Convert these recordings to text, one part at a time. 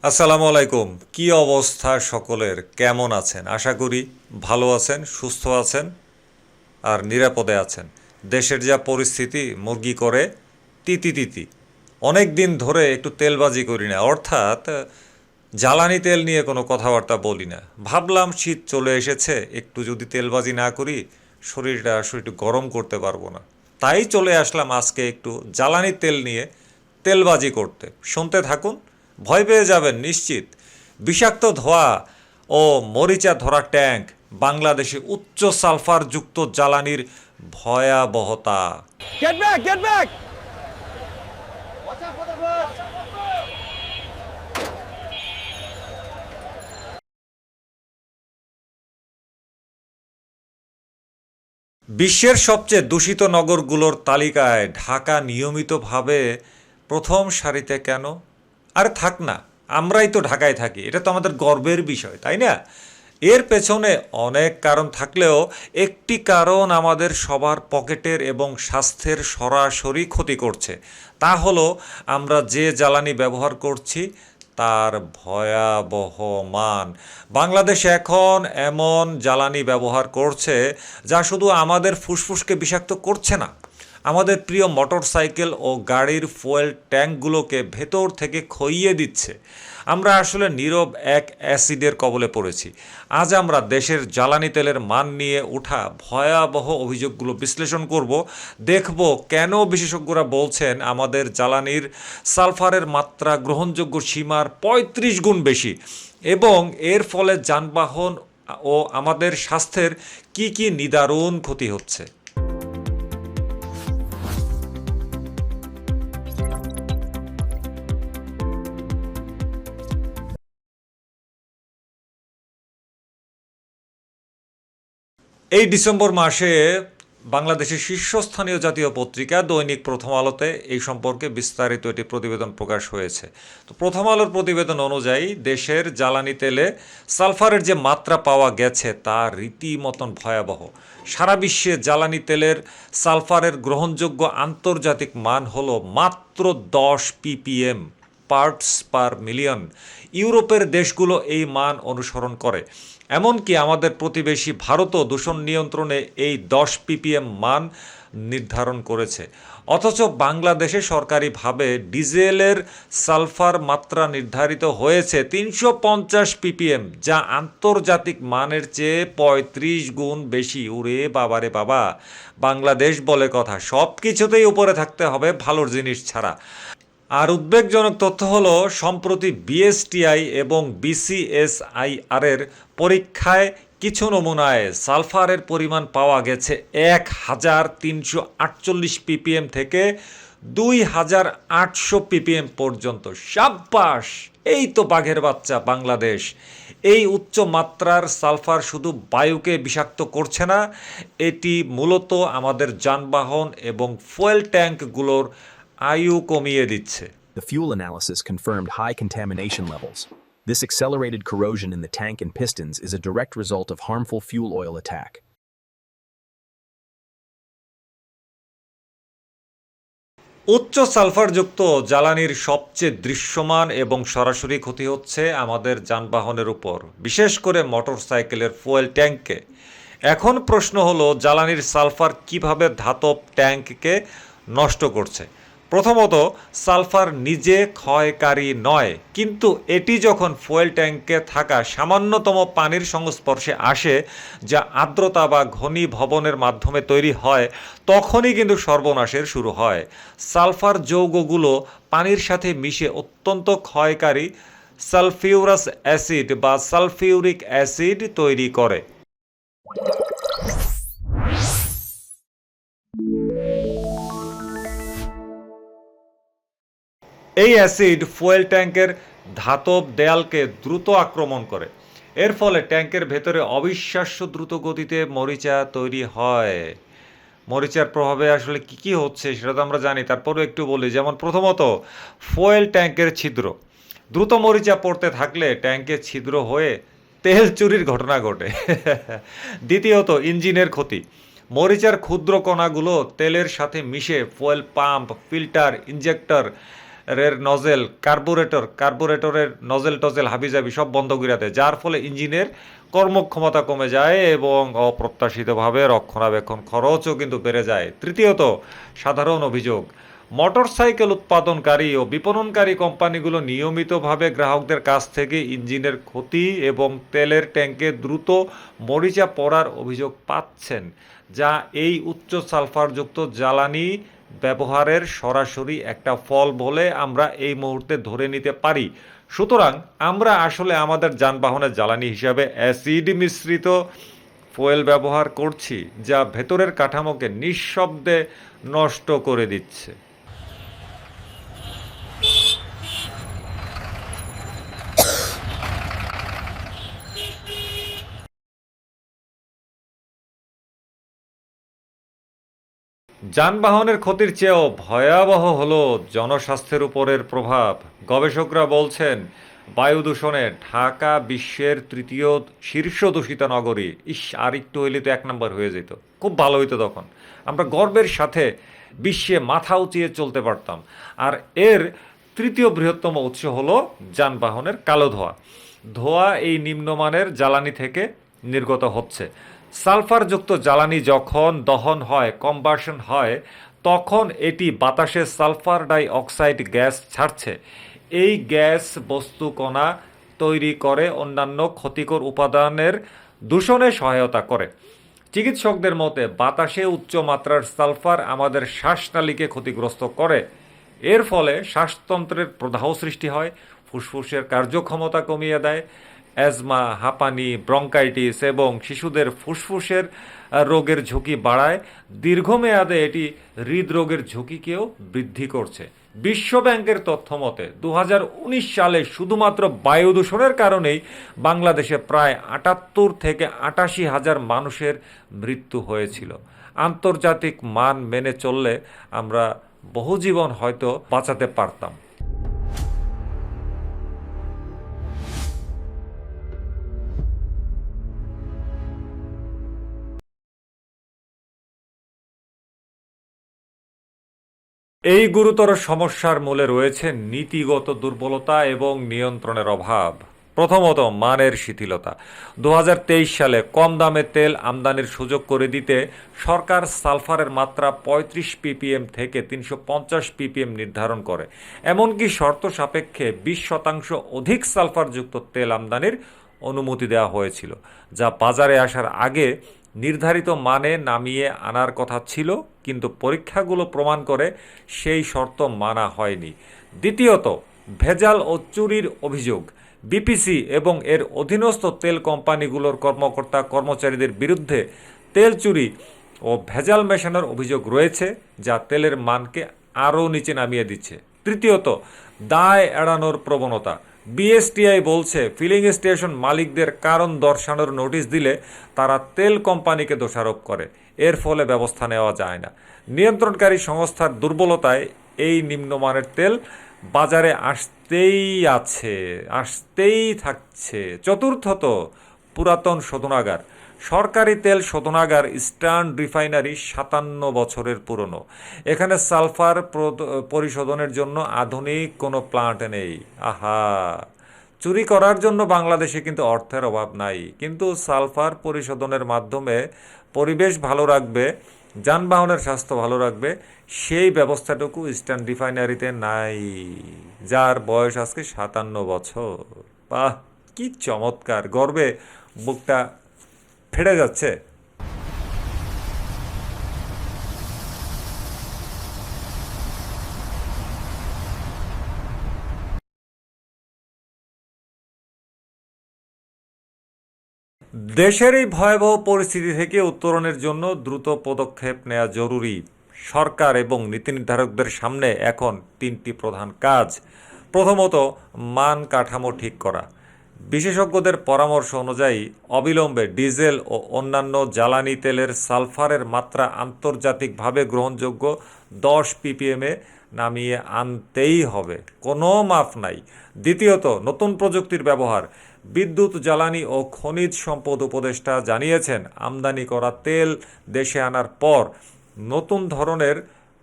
আসসালামু আলাইকুম। কি অবস্থা সকলের? কেমন আছেন? আশা করি ভালো আছেন, সুস্থ আছেন আর নিরাপদে আছেন। দেশের যা পরিস্থিতি, মুরগি করে তিতি তিতি। অনেক দিন ধরে একটু তেলবাজি করি না, অর্থাৎ জ্বালানি তেল নিয়ে কোনো কথাবার্তা বলি না। ভাবলাম শীত চলে এসেছে, একটু যদি তেলবাজি না করি শরীরটা আসলে একটু গরম করতে পারবো না। তাই চলে আসলাম আজকে একটু জ্বালানি তেল নিয়ে তেলবাজি করতে। শুনতে থাকুন, ভয় পেয়ে যাবেন নিশ্চিত। বিষাক্ত ধোঁয়া ও মরিচা ধরা ট্যাঙ্ক, বাংলাদেশে উচ্চ সালফারযুক্ত জ্বালানির ভয়াবহতা। Get back! Get back! বিশ্বের সবচেয়ে দূষিত নগরগুলোর তালিকায় ঢাকা নিয়মিতভাবে প্রথম সারিতে কেন? আরে থাক না, আমরাই তো ঢাকায় থাকি, এটা তো আমাদের গর্বের বিষয়, তাই না? এর পেছনে অনেক কারণ থাকলেও একটি কারণ আমাদের সবার পকেটের এবং স্বাস্থ্যের সরাসরি ক্ষতি করছে। তা হলো আমরা যে জ্বালানি ব্যবহার করছি তার ভয়াবহ মান। বাংলাদেশ এখন এমন জ্বালানি ব্যবহার করছে যা শুধু আমাদের ফুসফুসকে বিষাক্ত করছে না, আমাদের প্রিয় মোটরসাইকেল ও গাড়ির ফুয়েল ট্যাঙ্কগুলোকে ভেতর থেকে ক্ষইয়ে দিচ্ছে। আমরা আসলে নীরব এক অ্যাসিডের কবলে পড়েছি। আজ আমরা দেশের জ্বালানি তেলের মান নিয়ে ওঠা ভয়াবহ অভিযোগগুলো বিশ্লেষণ করব, দেখব কেন বিশেষজ্ঞরা বলছেন আমাদের জ্বালানির সালফারের মাত্রা গ্রহণযোগ্য সীমার ৩৫ গুণ বেশি, এবং এর ফলে যানবাহন ও আমাদের স্বাস্থ্যের কি কি নিদারুণ ক্ষতি হচ্ছে। এই ডিসেম্বর মাসে বাংলাদেশের শীর্ষস্থানীয় জাতীয় পত্রিকা দৈনিক প্রথম আলোতে এই সম্পর্কে বিস্তারিত একটি প্রতিবেদন প্রকাশ হয়েছে। তো প্রথম আলোর প্রতিবেদন অনুযায়ী দেশের জ্বালানি তেলে সালফারের যে মাত্রা পাওয়া গেছে তা রীতিমতন ভয়াবহ। সারা বিশ্বে জ্বালানি তেলের সালফারের গ্রহণযোগ্য আন্তর্জাতিক মান হলো মাত্র 10 ppm, পার্টস পার মিলিয়ন। ইউরোপের দেশগুলো এই মান অনুসরণ করে। এমনকি আমাদের প্রতিবেশী ভারতও দূষণ নিয়ন্ত্রণে এই 10 ppm মান নির্ধারণ করেছে। অথচ বাংলাদেশে সরকারিভাবে ডিজেলের সালফার মাত্রা নির্ধারিত হয়েছে 350 ppm, যা আন্তর্জাতিক মানের চেয়ে 35 গুণ বেশি। উরে বাবারে বাবা, বাংলাদেশ বলে কথা, সব কিছুতেই উপরে থাকতে হবে ভালোর জিনিস ছাড়া। আর উদ্বেগজনক তথ্য হলো সম্প্রতি বিএসটিআই এবং বিসিএসআইআরের পরীক্ষায় কিছু নমুনায় সালফারের পরিমাণ পাওয়া গেছে 1348 ppm থেকে 2800 ppm পর্যন্ত। সাব্বাস, এই তো বাঘের বাচ্চা বাংলাদেশ। এই উচ্চ মাত্রার সালফার শুধু বায়ুকে বিষাক্ত করছে না, এটি মূলত আমাদের যানবাহন এবং ফুয়েল ট্যাঙ্কগুলোর আয়ু কমিয়ে দিচ্ছে। The fuel analysis confirmed high contamination levels. This accelerated corrosion in the tank and pistons is a direct result of harmful fuel oil attack. উচ্চ সালফারযুক্ত জ্বালানির সবচেয়ে দৃশ্যমান এবং সরাসরি ক্ষতি হচ্ছে আমাদের যানবাহনের উপর, বিশেষ করে মোটরসাইকেলের ফুয়েল ট্যাঙ্কে। এখন প্রশ্ন হলো জ্বালানির সালফার কিভাবে ধাতব ট্যাঙ্ককে নষ্ট করছে। প্রথমত, সালফার নিজে ক্ষয়কারী নয়, কিন্তু এটি যখন ফুয়েল ট্যাঙ্কে থাকা সামান্যতম পানির সংস্পর্শে আসে, যা আর্দ্রতা বা ঘনীভবনের মাধ্যমে তৈরি হয়, তখনই কিন্তু সর্বনাশের শুরু হয়। সালফার যৌগগুলো পানির সাথে মিশে অত্যন্ত ক্ষয়কারী সালফিউরাস অ্যাসিড বা সালফিউরিক অ্যাসিড তৈরি করে। এই অ্যাসিড ফুয়েল ট্যাঙ্কের ধাতব দেয়ালকে দ্রুত আক্রমণ করে। এর ফলে ট্যাঙ্কের ভেতরে অবিশ্বাস্য দ্রুত গতিতে মরিচা তৈরি হয়। মরিচার প্রভাবে আসলে কি কি হচ্ছে সেটা তো আমরা জানি, তারপরেও একটু বলি। যেমন প্রথমত, ফুয়েল ট্যাঙ্কের ছিদ্র। দ্রুত মরিচা পড়তে থাকলে ট্যাঙ্কে ছিদ্র হয়ে তেল চুরির ঘটনা ঘটে। দ্বিতীয়ত, ইঞ্জিনের ক্ষতি। মরিচার ক্ষুদ্র কণাগুলো তেলের সাথে মিশে ফুয়েল পাম্প, ফিল্টার, ইঞ্জেক্টর এর নজেল, কার্বুরেটরের নজেল টজেল হাবিজাবি সব বন্ধ করে দেয়, যার ফলে ইঞ্জিনের কর্মক্ষমতা কমে যায় এবং অপ্রত্যাশিতভাবে রক্ষণাবেক্ষণ খরচও কিন্তু বেড়ে যায়। তৃতীয়ত, সাধারণ অভিযোগ, মোটরসাইকেল উৎপাদনকারী ও বিপণনকারী কোম্পানিগুলো নিয়মিতভাবে গ্রাহকদের কাছ থেকে ইঞ্জিনের ক্ষতি এবং তেলের ট্যাঙ্কে দ্রুত মরিচা পড়ার অভিযোগ পাচ্ছেন, যা এই উচ্চ সালফারযুক্ত জ্বালানি ব্যবহারের সরাসরি একটা ফল বলে আমরা এই মুহূর্তে ধরে নিতে পারি। সুতরাং আমরা আসলে আমাদের যানবাহনের জ্বালানি হিসাবে অ্যাসিড মিশ্রিত ফুয়েল ব্যবহার করছি, যা ভেতরের কাঠামোকে নিঃশব্দে নষ্ট করে দিচ্ছে। যানবাহনের ক্ষতির চেয়েও ভয়াবহ হলো জনস্বাস্থ্যের উপরের প্রভাব। গবেষকরা বলছেন, বায়ু দূষণে ঢাকা বিশ্বের তৃতীয় শীর্ষ দূষিত নগরী। আর একটু হইলে তো 1 নম্বর হয়ে যেত, খুব ভালো হইতো। তখন আমরা গর্বের সাথে বিশ্বে মাথা উঁচিয়ে চলতে পারতাম। আর এর তৃতীয় বৃহত্তম উৎস হলো যানবাহনের কালো ধোঁয়া। ধোঁয়া এই নিম্নমানের জ্বালানি থেকে নির্গত হচ্ছে। সালফারযুক্ত জ্বালানি যখন দহন হয়, কম্বাসন হয়, তখন এটি বাতাসে সালফার ডাই অক্সাইড গ্যাস ছাড়ছে। এই গ্যাস বস্তুকণা তৈরি করে অন্যান্য ক্ষতিকর উপাদানের দূষণে সহায়তা করে। চিকিৎসকদের মতে বাতাসে উচ্চ মাত্রার সালফার আমাদের শ্বাসনালীকে ক্ষতিগ্রস্ত করে। এর ফলে শ্বাসতন্ত্রের প্রদাহ সৃষ্টি হয়, ফুসফুসের কার্যক্ষমতা কমিয়ে দেয়, অ্যাজমা, হাঁপানি, ব্রঙ্কাইটিস এবং শিশুদের ফুসফুসের রোগের ঝুঁকি বাড়ায়। দীর্ঘমেয়াদে এটি হৃদরোগের ঝুঁকিকেও বৃদ্ধি করছে। বিশ্ব ব্যাংকের তথ্য মতে 2019 সালে শুধুমাত্র বায়ু দূষণের কারণেই বাংলাদেশে প্রায় 78 থেকে 88 হাজার মানুষের মৃত্যু হয়েছিল। আন্তর্জাতিক মান মেনে চললে আমরা বহু জীবন হয়তো বাঁচাতে পারতাম। এই গুরুতর সমস্যার মূলে রয়েছে নীতিগত দুর্বলতা এবং নিয়ন্ত্রণের অভাব। প্রথমত, মানের শিথিলতা। 2023 সালে কম দামে তেল আমদানির সুযোগ করে দিতে সরকার সালফারের মাত্রা 35 ppm থেকে 350 ppm নির্ধারণ করে। এমনকি শর্ত সাপেক্ষে 20% অধিক সালফারযুক্ত তেল আমদানির অনুমতি দেওয়া হয়েছিল, যা বাজারে আসার আগে নির্ধারিত মানে নামিয়ে আনার কথা ছিল, কিন্তু পরীক্ষাগুলো প্রমাণ করে সেই শর্ত মানা হয়নি। দ্বিতীয়ত, ভেজাল ও চুরির অভিযোগ। বিপিসি এবং এর অধীনস্থ তেল কোম্পানিগুলোর কর্মকর্তা কর্মচারীদের বিরুদ্ধে তেল চুরি ও ভেজাল মেশানোর অভিযোগ রয়েছে, যা তেলের মানকে আরও নিচে নামিয়ে দিচ্ছে। তৃতীয়ত, দায় এড়ানোর প্রবণতা। বিএসটিআই বলছে, ফিলিং স্টেশন মালিকদের কারণ দর্শানোর নোটিশ দিলে তারা তেল কোম্পানিকে দোষারোপ করে। এর ফলে ব্যবস্থা নেওয়া যায় না। নিয়ন্ত্রণকারী সংস্থার দুর্বলতায় এই নিম্নমানের তেল বাজারে আসতেই থাকছে। চতুর্থত, পুরাতন শোধনাগার। সরকারি তেল শোধনাগার ইস্টার্ন রিফাইনারি 57 বছরের পুরনো। এখানে সালফার পরিশোধনের জন্য আধুনিক কোনো প্লান্ট নেই। আহা, চুরি করার জন্য বাংলাদেশে কিন্তু অর্থের অভাব নাই, কিন্তু সালফার পরিশোধনের মাধ্যমে পরিবেশ ভালো রাখবে, যানবাহনের স্বাস্থ্য ভালো রাখবে, সেই ব্যবস্থাটুকু ইস্টার্ন রিফাইনারিতে নাই, যার বয়স আজকে 57 বছর। বাহ, কি চমৎকার! গর্বে বুকটা ফেটে যাচ্ছে। দেশের এই ভয়াবহ পরিস্থিতি থেকে উত্তরণের জন্য দ্রুত পদক্ষেপ নেওয়া জরুরি। সরকার এবং নীতি নির্ধারকদের সামনে এখন 3টি প্রধান কাজ। প্রথমত, মান কাঠামো ঠিক করা। বিশেষজ্ঞদের পরামর্শ অনুযায়ী অবিলম্বে ডিজেল ও অন্যান্য জ্বালানি তেলের সালফারের মাত্রা আন্তর্জাতিকভাবে গ্রহণযোগ্য 10 ppm-এ নামিয়ে আনতেই হবে, কোনো মাফ নাই। দ্বিতীয়ত, নতুন প্রযুক্তির ব্যবহার। বিদ্যুৎ, জ্বালানি ও খনিজ সম্পদ উপদেষ্টা জানিয়েছেন, আমদানি করা তেল দেশে আনার পর নতুন ধরনের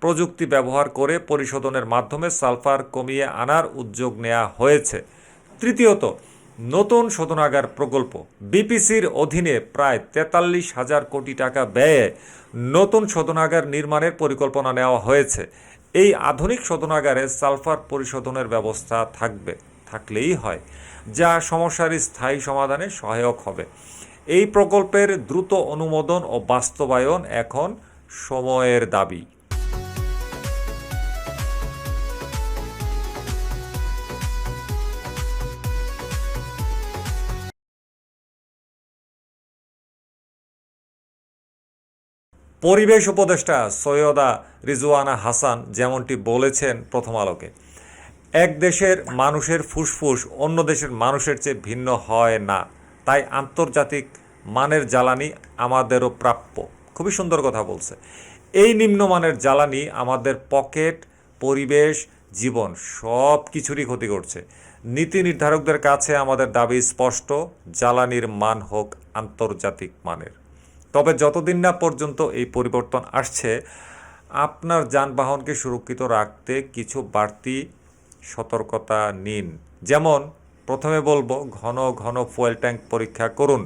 প্রযুক্তি ব্যবহার করে পরিশোধনের মাধ্যমে সালফার কমিয়ে আনার উদ্যোগ নেওয়া হয়েছে। তৃতীয়ত, নতুন শোধনাগার প্রকল্প। বিপিসির অধীনে প্রায় 43,000 কোটি টাকা ব্যয়ে নতুন শোধনাগার নির্মাণের পরিকল্পনা নেওয়া হয়েছে। এই আধুনিক শোধনাগারে সালফার পরিশোধনের ব্যবস্থা থাকলেই হয়, যা সমস্যার স্থায়ী সমাধানে সহায়ক হবে। এই প্রকল্পের দ্রুত অনুমোদন ও বাস্তবায়ন এখন সময়ের দাবি। পরিবেশ উপদেষ্টা সৈয়দা রিজওয়ানা হাসান যেমনটি বলেছেন প্রথম আলোকে, এক দেশের মানুষের ফুসফুস অন্য দেশের মানুষের চেয়ে ভিন্ন হয় না, তাই আন্তর্জাতিক মানের জ্বালানি আমাদেরও প্রাপ্য। খুবই সুন্দর কথা বলছে। এই নিম্নমানের জ্বালানি আমাদের পকেট, পরিবেশ, জীবন সব কিছুরই ক্ষতি করছে। নীতি নির্ধারকদের কাছে আমাদের দাবি স্পষ্ট, জ্বালানির মান হোক আন্তর্জাতিক মানের। তবে যতদিন না পর্যন্ত এই পরিবর্তন আসছে, আপনার যানবাহনকে সুরক্ষিত রাখতে কিছু বাড়তি সতর্কতা নিন। যেমন, প্রথমে বলবো, ঘন ঘন ফুয়েল ট্যাঙ্ক পরীক্ষা করুন।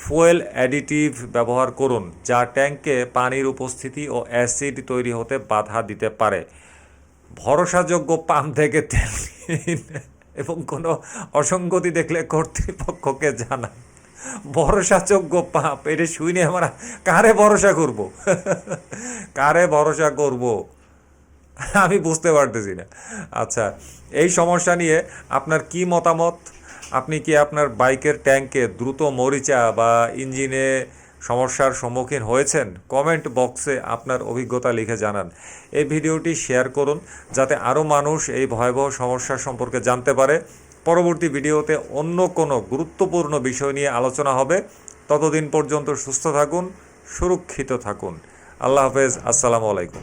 ফুয়েল অ্যাডিটিভ ব্যবহার করুন, যা ট্যাঙ্কে পানির উপস্থিতি ও অ্যাসিড তৈরি হতে বাধা দিতে পারে। ভরসাযোগ্য পাম্প থেকে তেল নিন এবং কোনো অসঙ্গতি দেখলে কর্তৃপক্ষকে জানান। ভরসাযোগ্য পাম্প, এটা শুনে আমরা কারে ভরসা করব? কারে ভরসা করব আমি বুঝতে পারতেছি না। আচ্ছা, এই সমস্যা নিয়ে আপনার কি মতামত? আপনি কি আপনার বাইকের ট্যাঙ্কে দ্রুত মরিচা বা ইঞ্জিনে সমস্যার সম্মুখীন হয়েছেন? কমেন্ট বক্সে আপনার অভিজ্ঞতা লিখে জানান। এই ভিডিওটি শেয়ার করুন যাতে আরও মানুষ এই ভয়াবহ সমস্যা সম্পর্কে জানতে পারে। পরবর্তী ভিডিওতে অন্য কোনো গুরুত্বপূর্ণ বিষয় নিয়ে আলোচনা হবে। ততদিন পর্যন্ত সুস্থ থাকুন, সুরক্ষিত থাকুন। আল্লাহ হাফেজ। আসসালামু আলাইকুম।